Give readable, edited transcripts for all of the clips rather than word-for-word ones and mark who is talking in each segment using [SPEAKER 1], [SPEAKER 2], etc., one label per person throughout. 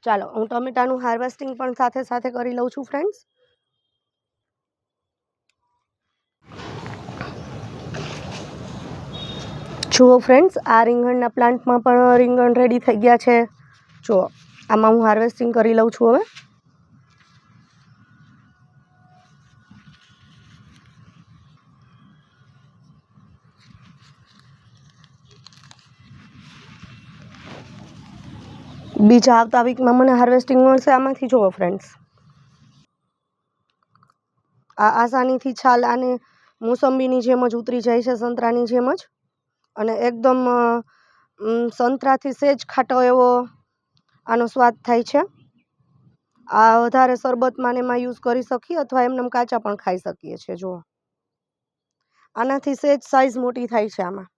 [SPEAKER 1] ચાલો હું ટમેટાનું હાર્વેસ્ટિંગ પણ સાથે સાથે કરી લઉં છું ફ્રેન્ડ્સ. જુઓ ફ્રેન્ડ્સ, આ રીંગણના પ્લાન્ટમાં પણ રીંગણ રેડી થઈ ગયા છે. જુઓ, આમાં હું હાર્વેસ્ટિંગ કરી લઉં છું હવે. બીજા આવતા વીકમાં મને હાર્વેસ્ટિંગ મળશે આમાંથી. જુઓ ફ્રેન્ડ્સ, આ આસાનીથી છાલ આને મોસંબીની જેમ જ ઉતરી જાય છે, સંતરાની જેમ જ. અને એકદમ સંતરાથી સેજ ખાટો એવો આનો સ્વાદ થાય છે. આ વધારે શરબતમાં ને એમાં યુઝ કરી શકીએ અથવા એમને કાચા પણ ખાઈ શકીએ છીએ. જુઓ, આનાથી સેજ સાઇઝ મોટી થાય છે. આમાં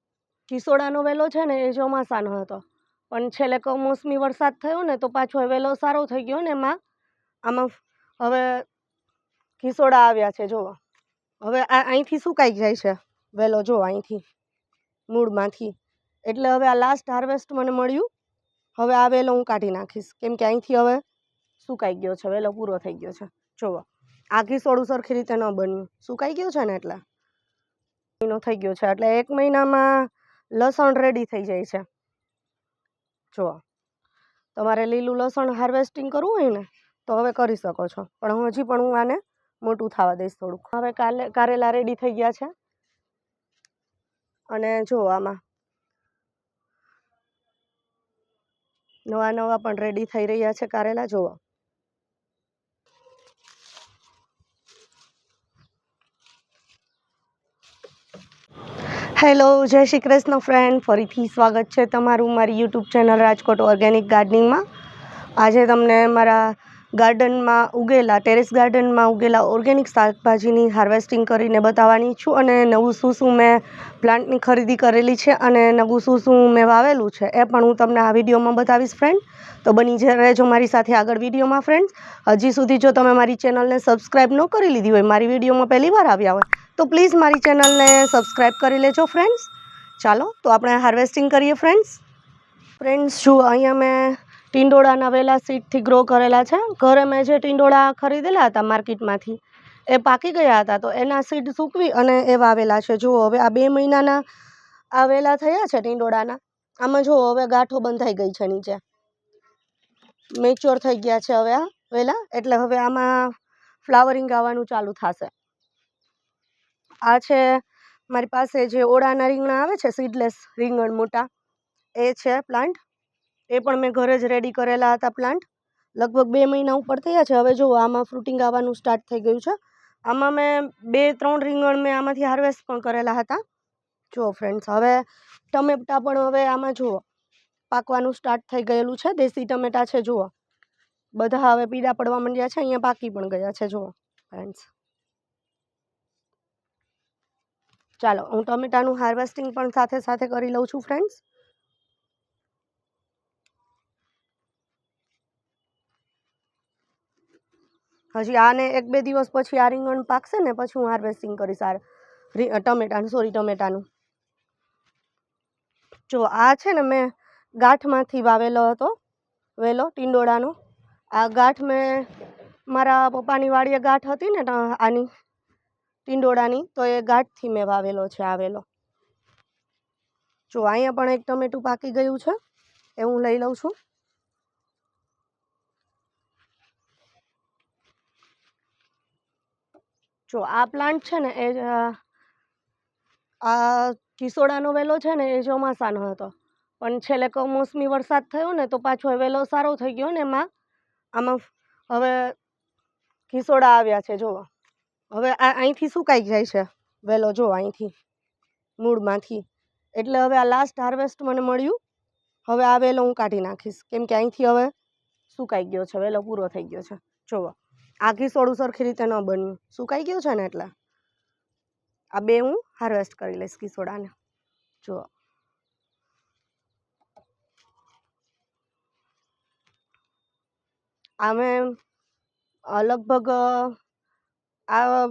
[SPEAKER 1] ખીસોડાનો વેલો છે ને એ ચોમાસાનો હતો, પણ છેલ્લે કમોસમી વરસાદ થયો ને તો પાછો વેલો સારો થઈ ગયો ને આમાં હવે ખીસોડા આવ્યા છે. જુઓ, હવે અહીંથી સુકાઈ જાય છે વેલો. જુઓ, અહીંથી મૂળમાંથી. એટલે હવે આ લાસ્ટ હાર્વેસ્ટ મને મળ્યું. હવે આ વેલો હું કાઢી નાખીશ, કેમ કે અહીંથી હવે સુકાઈ ગયો છે, વેલો પૂરો થઈ ગયો છે. જુઓ, આ ખીસોડું સરખી રીતે ન બન્યું, સુકાઈ ગયું છે ને એટલે મહિનો થઈ ગયો છે. એટલે 1 મહિનામાં લસણ રેડી થઈ જાય છે. જુઓ, તમારે લીલું લસણ હાર્વેસ્ટિંગ કરવું હોય ને તો હવે કરી શકો છો, પણ હજી પણ હું આને મોટું થવા દઈશ થોડુંક. હવે કારેલા રેડી થઈ ગયા છે. અને જુઓ, આમાં નવા પણ રેડી થઈ રહ્યા છે કારેલા. જુઓ, હેલો, જય શ્રી કૃષ્ણ ફ્રેન્ડ. ફરીથી સ્વાગત છે તમારું મારી યુટ્યુબ ચેનલ રાજકોટ ઓર્ગેનિક ગાર્ડનિંગમાં. આજે તમને મારા ગાર્ડનમાં ઉગેલા, ટેરેસ ગાર્ડનમાં ઉગેલા ઓર્ગેનિક શાકભાજીની હાર્વેસ્ટિંગ કરીને બતાવવાની છું. અને નવું શું મેં પ્લાન્ટની ખરીદી કરેલી છે અને નવું શું મેં વાવેલું છે એ પણ હું તમને આ વિડીયોમાં બતાવીશ ફ્રેન્ડ. તો બની રહેજો મારી સાથે આગળ વિડીયોમાં ફ્રેન્ડ્સ. હજી સુધી જો તમે મારી ચેનલને સબસ્ક્રાઈબ ન કરી લીધી હોય, મારી વિડીયોમાં પહેલી વાર આવ્યા હોય, તો પ્લીઝ મારી ચેનલને સબસ્ક્રાઈબ કરી લેજો ફ્રેન્ડ્સ. ચાલો તો આપણે હાર્વેસ્ટિંગ કરીએ ફ્રેન્ડ્સ. જુઓ, અહીંયા મેં ટીંડોળાના વેલા સીડથી ગ્રો કરેલા છે. ઘરે મેં જે ટીંડોળા ખરીદેલા હતા માર્કેટમાંથી એ પાકી ગયા હતા, તો એના સીડ સૂકવી અને એ વાવેલા છે. જુઓ, હવે આ 2 મહિનાના આ વેલા થયા છે ટીંડોળાના. આમાં જુઓ, હવે ગાંઠો બંધાઈ ગઈ છે નીચે, મેચ્યોર થઈ ગયા છે હવે આ વેલા. એટલે હવે આમાં ફ્લાવરિંગ આવવાનું ચાલુ થશે. આ છે મારી પાસે જે ઓળાના રીંગણા આવે છે, સીડલેસ રીંગણ મોટા, એ છે પ્લાન્ટ. એ પણ મેં ઘરે જ રેડી કરેલા હતા પ્લાન્ટ. લગભગ 2 મહિના ઉપર થયા છે. હવે જુઓ, આમાં ફ્રૂટિંગ આવવાનું સ્ટાર્ટ થઈ ગયું છે. આમાં મેં 2-3 રીંગણ મેં આમાંથી હાર્વેસ્ટ પણ કરેલા હતા. જુઓ ફ્રેન્ડ્સ, હવે ટમેટા પણ હવે આમાં જુઓ પાકવાનું સ્ટાર્ટ થઈ ગયેલું છે. દેશી ટમેટા છે. જુઓ, બધા હવે પીળા પડવા માંડ્યા છે. અહીંયા પાકી પણ ગયા છે. જુઓ ફ્રેન્ડ્સ, ચાલો હું ટમેટાનું હાર્વેસ્ટિંગ પણ સાથે સાથે કરી લઉં છું ફ્રેન્ડ્સ. હજી આને 1-2 દિવસ પછી આ રીંગણ પાકશે ને પછી હું હાર્વેસ્ટિંગ કરીશ ટમેટાનું. જો આ છે ને મેં ગાંઠમાંથી વાવેલો હતો વેલો ટીંડોળાનો. આ ગાંઠ મેં મારા પપ્પાની વાડીએ ગાંઠ હતી ને આની ટીંડોળાની, તો એ ગાંઠથી મેં વાવેલો છે આ વેલો. જો અહીંયા પણ એક ટમેટું પાકી ગયું છે, એ હું લઈ લઉં છું. જો આ પ્લાન્ટ છે ને એ આ ખીસોડાનો વેલો છે ને એ ચોમાસાનો હતો, પણ છેલ્લે કમોસમી વરસાદ થયો ને તો પાછો વેલો સારો થઈ ગયો ને આમાં હવે ખીસોડા આવ્યા છે. જુઓ, હવે અહીંથી સુકાઈ જાય છે વેલો. જુઓ, અહીંથી મૂળમાંથી. એટલે હવે આ લાસ્ટ હાર્વેસ્ટ મને મળ્યું. હવે આ વેલો હું કાઢી નાખીશ, કેમ કે અહીંથી હવે સુકાઈ ગયો છે, વેલો પૂરો થઈ ગયો છે. જુઓ, આ ખીસોડું સરખી રીતે ન બન્યું, સુકાઈ ગયું છે ને એટલે આ 2 હું હાર્વેસ્ટ કરી લઈશ ખીસોડાને. જુઓ, આ મેં લગભગ આ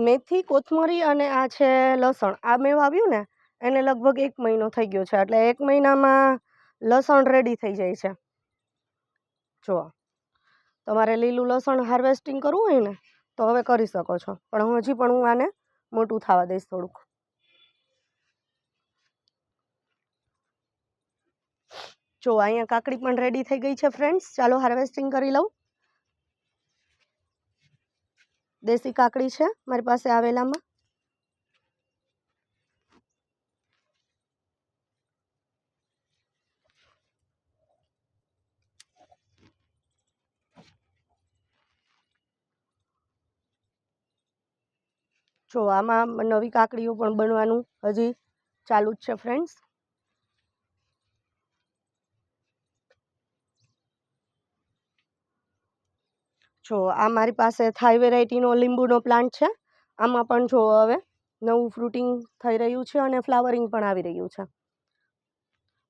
[SPEAKER 1] મેથી, કોથમરી અને આ છે લસણ, આ મેં વાવ્યું ને એને લગભગ 1 મહિનો થઈ ગયો છે. એટલે 1 મહિનામાં લસણ રેડી થઈ જાય છે. જો તમારે લીલું લસણ હાર્વેસ્ટિંગ કરવું હોય ને તો હવે કરી શકો છો, પણ હજી પણ હું આને મોટું થવા દઈશ થોડુંક. જો અહીંયા કાકડી પણ રેડી થઈ ગઈ છે ફ્રેન્ડ્સ. ચાલો હાર્વેસ્ટિંગ કરી લઉં. દેશી કાકડી છે મારી પાસે આવેલામાં. જો આમાં નવી કાકડીઓ પણ બનવાનું હજી ચાલુ જ છે ફ્રેન્ડ્સ. જો આ મારી પાસે થાઈ વેરાયટીનો લીંબુનો પ્લાન્ટ છે. આમાં પણ જો હવે નવું ફ્રૂટિંગ થઈ રહ્યું છે અને ફ્લાવરિંગ પણ આવી રહ્યું છે.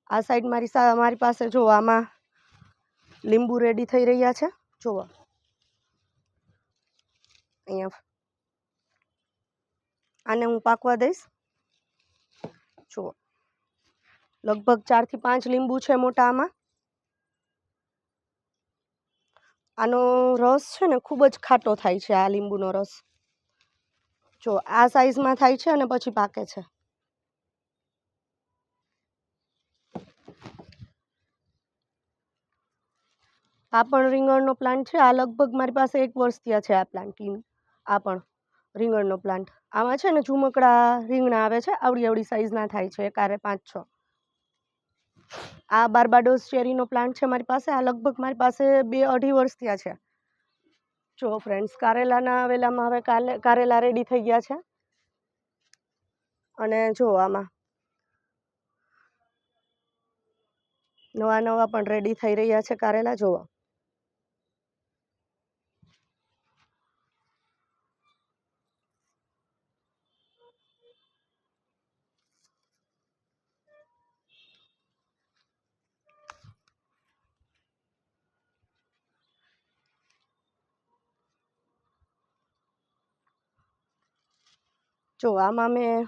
[SPEAKER 1] આ સાઈડ મારી પાસે જો આમાં લીંબુ રેડી થઈ રહ્યા છે. જુઓ અહીંયા આને હું પાકવા દઈશ. જુઓ લગભગ 4 થી 5 લીંબુ છે મોટા આમાં. આનો રસ છે ને ખૂબ જ ખાટો થાય છે. આ લીંબુનો રસ જો આ સાઈઝમાં થાય છે અને પછી પાકે છે. આ પણ રીંગણનો પ્લાન્ટ છે. આ લગભગ મારી પાસે 1 વર્ષ થયા છે. આ પ્લાન્ટ આ પણ રીંગણનો પ્લાન્ટ. આમાં છે ને ઝુમકડા રીંગણા આવે છે. આવડી સાઈઝના થાય છે. એકારે 5-6. આ બાર્બાડોસ ચેરીનો પ્લાન્ટ છે મારી પાસે. આ લગભગ મારી પાસે 2-2.5 વર્ષ થયા છે. જો ફ્રેન્ડ્સ કારેલાના વેલામાં હવે કારેલા રેડી થઈ ગયા છે. અને જો આમાં નવા પણ રેડી થઈ રહ્યા છે કારેલા. જુઓ આમાં મેં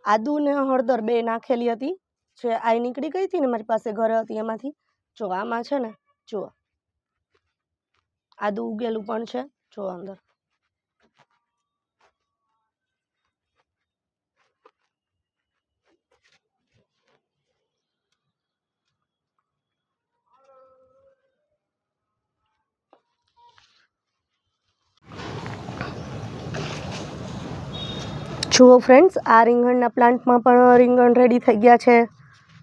[SPEAKER 1] આદુ ને હળદર 2 નાખેલી હતી. જે આઈ નીકળી ગઈ હતી ને મારી પાસે ઘરે હતી એમાંથી. જો આમાં છે ને જુઓ આદુ ઉગેલું પણ છે. જો અંદર જુઓ ફ્રેન્ડ્સ આ રીંગણના પ્લાન્ટમાં પણ રીંગણ રેડી થઈ ગયા છે.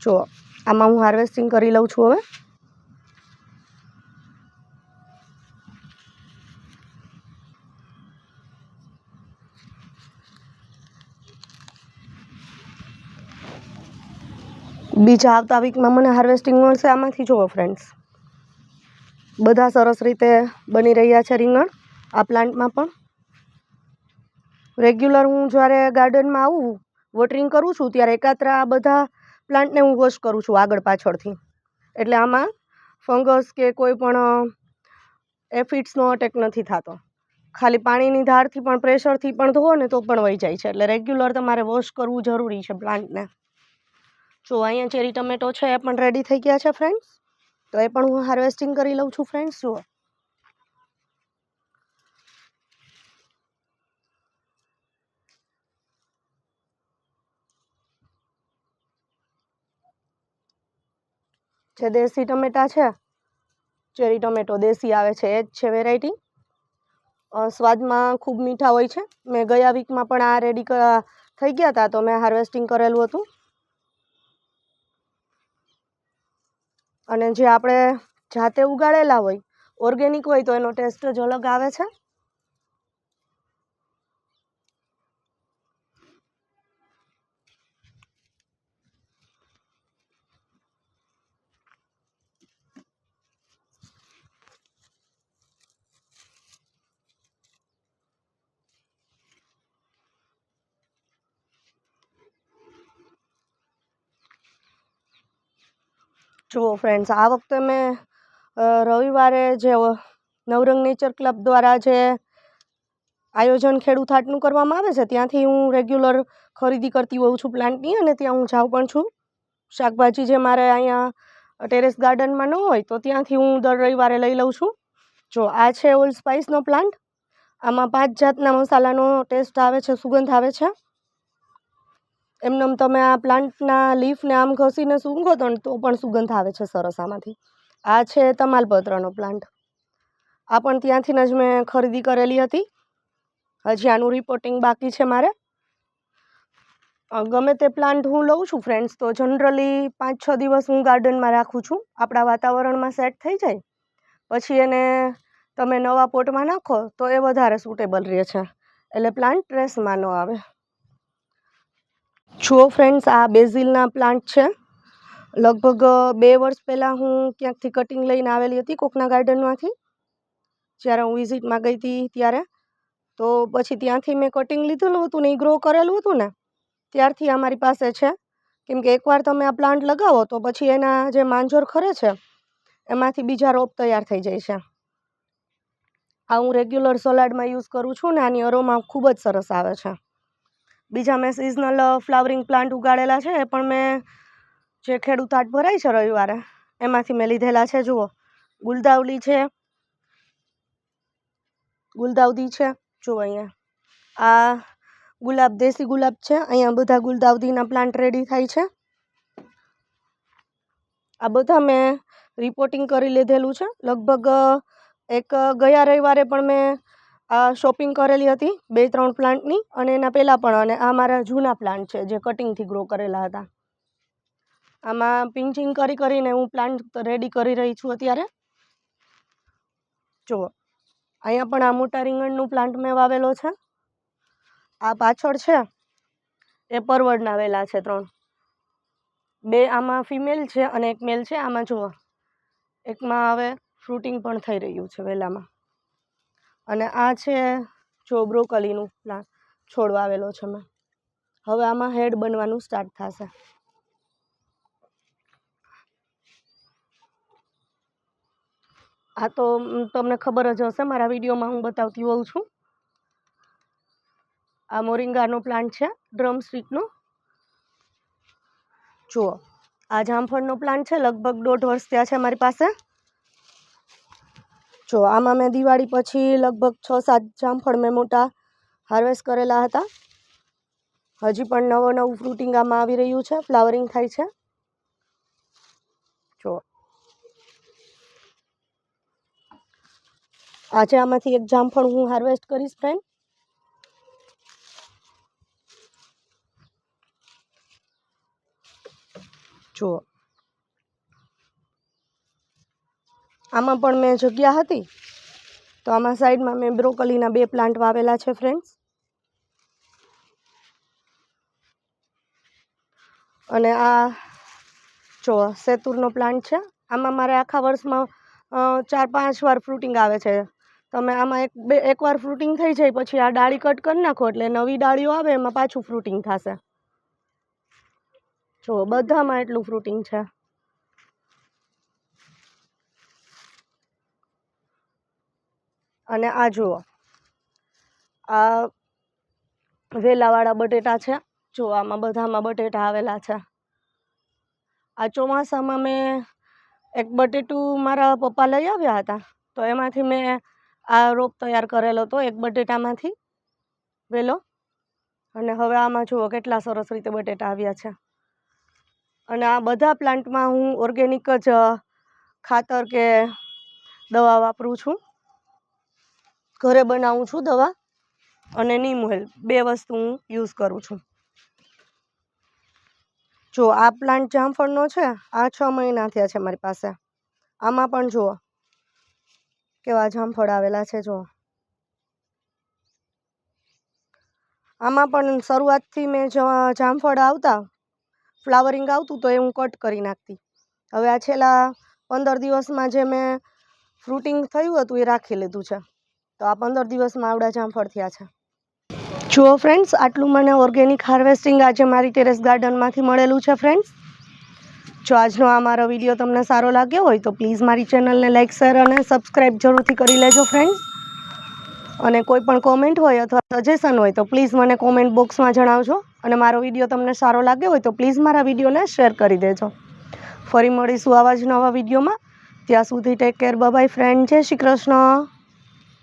[SPEAKER 1] જુઓ આમાં હું હાર્વેસ્ટિંગ કરી લઉં છું હવે. બીજા આવતા વીકમાં મને હાર્વેસ્ટિંગ મળશે આમાંથી. જુઓ ફ્રેન્ડ્સ બધા સરસ રીતે બની રહ્યા છે રીંગણ આ પ્લાન્ટમાં પણ. રેગ્યુલર હું જ્યારે ગાર્ડનમાં આવું વોટરિંગ કરું છું ત્યારે એકાત્રા આ બધા પ્લાન્ટને હું વોશ કરું છું આગળ પાછળથી. એટલે આમાં ફંગસ કે કોઈ પણ એફિડ્સનો અટેક નથી થતો. ખાલી પાણીની ધારથી પણ પ્રેશરથી પણ ધોવો ને તો પણ વહી જાય છે. એટલે રેગ્યુલર તમારે વોશ કરવું જરૂરી છે પ્લાન્ટને. જો અહીંયા ચેરી ટમેટો છે એ પણ રેડી થઈ ગયા છે ફ્રેન્ડ્સ. તો એ પણ હું હાર્વેસ્ટિંગ કરી લઉં છું ફ્રેન્ડ્સ. જુઓ જે દેશી ટમેટા છે, ચેરી ટમેટો દેશી આવે છે એ જ છે વેરાયટી. સ્વાદમાં ખૂબ મીઠા હોય છે. મેં ગયા વીકમાં પણ આ રેડી થઈ ગયા હતા તો મેં હાર્વેસ્ટિંગ કરેલું હતું. અને જે આપણે જાતે ઉગાડેલા હોય ઓર્ગેનિક હોય તો એનો ટેસ્ટ જ અલગ આવે છે. જુઓ ફ્રેન્ડ્સ આ વખતે મેં રવિવારે જે નવરંગ નેચર ક્લબ દ્વારા જે આયોજન ખેડૂત હાટનું કરવામાં આવે છે ત્યાંથી હું રેગ્યુલર ખરીદી કરતી હોઉં છું પ્લાન્ટની. અને ત્યાં હું જાઉં પણ છું. શાકભાજી જે મારે અહીંયા ટેરેસ ગાર્ડનમાં ન હોય તો ત્યાંથી હું દર રવિવારે લઈ લઉં છું. જો આ છે ઓલ સ્પાઇસનો પ્લાન્ટ. આમાં 5 જાતના મસાલાનો ટેસ્ટ આવે છે, સુગંધ આવે છે. એમનેમ તમે આ પ્લાન્ટના લીફને આમ ઘસીને સૂંઘો તો પણ સુગંધ આવે છે સરસ આમાંથી. આ છે તમાલપત્રનો પ્લાન્ટ. આ પણ ત્યાંથી જ મેં ખરીદી કરેલી હતી. હજી આનું રિપોર્ટિંગ બાકી છે મારે. ગમે તે પ્લાન્ટ હું લઉં છું ફ્રેન્ડ્સ તો જનરલી 5-6 દિવસ હું ગાર્ડનમાં રાખું છું. આપણા વાતાવરણમાં સેટ થઈ જાય પછી એને તમે નવા પોટમાં નાખો તો એ વધારે સુટેબલ રહે છે, એટલે પ્લાન્ટ ટ્રેસમાં ન આવે. જુઓ ફ્રેન્ડ્સ, આ બેઝિલના પ્લાન્ટ છે. લગભગ 2 વર્ષ પહેલાં હું ક્યાંકથી કટિંગ લઈને આવેલી હતી કોકના ગાર્ડનમાંથી, જ્યારે હું વિઝિટમાં ગઈ હતી ત્યારે. તો પછી ત્યાંથી મેં કટિંગ લીધેલું હતું ને એ ગ્રો કરેલું હતું ને ત્યારથી અમારી પાસે છે. કેમ કે એકવાર તમે આ પ્લાન્ટ લગાવો તો પછી એના જે માંજર ખરે છે એમાંથી બીજા રોપ તૈયાર થઈ જાય છે. આ હું રેગ્યુલર સલાડમાં યુઝ કરું છું ને આની અરોમા ખૂબ જ સરસ આવે છે. બીજા મેં સિઝનલ ફ્લાવરિંગ પ્લાન્ટ ઉગાડેલા છે, એ પણ મેં જે ખેડૂત હાટ ભરાય છે રવિવારે એમાંથી મેં લીધેલા છે. જુઓ, ગુલદાવડી છે, ગુલદાવદી છે. જુઓ અહીંયા આ ગુલાબ, દેશી ગુલાબ છે. અહીંયા બધા ગુલદાવદીના પ્લાન્ટ રેડી થાય છે. આ બધા મેં રિપોર્ટિંગ કરી લીધેલું છે. લગભગ એક ગયા રવિવારે પણ મેં શોપિંગ કરેલી હતી 2-3 પ્લાન્ટની, અને એના પહેલાં પણ. અને આ મારા જૂના પ્લાન્ટ છે જે કટિંગથી ગ્રો કરેલા હતા. આમાં પિંચિંગ કરીને હું પ્લાન્ટ રેડી કરી રહી છું અત્યારે. જુઓ, અહીંયા પણ આ મોટા રીંગણનું પ્લાન્ટ મેં વાવેલો છે. આ પાછળ છે એ પરવળના વેલા છે 3. 2 આમાં ફિમેલ છે અને એક મેલ છે. આમાં જુઓ, એકમાં હવે ફ્રૂટિંગ પણ થઈ રહ્યું છે વેલામાં. અને આ છે જો બ્રોકલીનું પ્લાન્ટ છોડ વાવેલો છે મેં. હવે આમાં હેડ બનવાનું સ્ટાર્ટ થશે. આ તો તમને ખબર જ હશે, મારા વિડીયોમાં હું બતાવતી હોઉં છું. આ મોરિંગાનો પ્લાન્ટ છે, ડ્રમ સ્ટિકનો. જુઓ, આ જામફળનો પ્લાન્ટ છે. લગભગ 1.5 વર્ષ થયા છે મારી પાસે. જો આમાં મેં દિવાળી પછી લગભગ 6-7 જામફળ મેં મોટા હાર્વેસ્ટ કરેલા હતા. હજી પણ નવું ફ્રૂટિંગ આમાં આવી રહ્યું છે, ફ્લાવરિંગ થાય છે. જો આજે આમાંથી એક જામફળ હું હાર્વેસ્ટ કરીશ ફ્રેન્ડ. જુઓ, આમાં પણ મેં જગ્યા હતી તો આમાં સાઈડમાં મેં બ્રોકલીના 2 પ્લાન્ટ વાવેલા છે ફ્રેન્ડ્સ. અને આ જો સેતુરનો પ્લાન્ટ છે. આમાં મારે આખા વર્ષમાં 4-5 વાર ફ્રૂટિંગ આવે છે. તમે આમાં એકવાર ફ્રૂટિંગ થઈ જાય પછી આ ડાળી કટ કરી નાખો એટલે નવી ડાળીઓ આવે એમાં પાછું ફ્રૂટિંગ થશે. જો બધામાં એટલું ફ્રૂટિંગ છે. અને આ જુઓ, આ વેલાવાળા બટેટા છે. જો આમાં બધામાં બટેટા આવેલા છે. આ ચોમાસામાં મેં એક બટેટું મારા પપ્પા લઈ આવ્યા હતા તો એમાંથી મેં આ રોપ તૈયાર કરેલો હતો એક બટેટામાંથી વેલો. અને હવે આમાં જુઓ કેટલા સરસ રીતે બટેટા આવ્યા છે. અને આ બધા પ્લાન્ટમાં હું ઓર્ગેનિક જ ખાતર કે દવા વાપરું છું. ઘરે બનાવું છું દવા અને નીમ ઓઇલ, 2 વસ્તુ હું યુઝ કરું છું. જો આ પ્લાન્ટ જામફળનો છે. આ 6 મહિના થયા છે મારી પાસે. આમાં પણ જુઓ કેવા જામફળ આવેલા છે. જુઓ, આમાં પણ શરૂઆતથી મેં જામફળ આવતા ફ્લાવરિંગ આવતું તો એ હું કટ કરી નાખતી. હવે આ છેલ્લા 15 દિવસમાં જે મેં ફ્રૂટિંગ થયું હતું એ રાખી લીધું છે. તો આ 15 દિવસમાં આવડા જામફળ થયા છે. જુઓ ફ્રેન્ડ્સ, આટલું મને ઓર્ગેનિક હાર્વેસ્ટિંગ આજે મારી ટેરેસ ગાર્ડનમાંથી મળેલું છે ફ્રેન્ડ્સ. જો આજનો આ મારો વિડીયો તમને સારો લાગ્યો હોય તો પ્લીઝ મારી ચેનલને લાઇક, શેર અને સબસ્ક્રાઈબ જરૂરથી કરી લેજો ફ્રેન્ડ્સ. અને કોઈ પણ કોમેન્ટ હોય અથવા સજેશન હોય તો પ્લીઝ મને કોમેન્ટ બોક્સમાં જણાવજો. અને મારો વિડીયો તમને સારો લાગ્યો હોય તો પ્લીઝ મારા વિડીયોને શેર કરી દેજો. ફરી મળીશું આવા જ નવા વિડીયોમાં. ત્યાં સુધી ટેક કેર, બાય ફ્રેન્ડ, જય શ્રી કૃષ્ણ.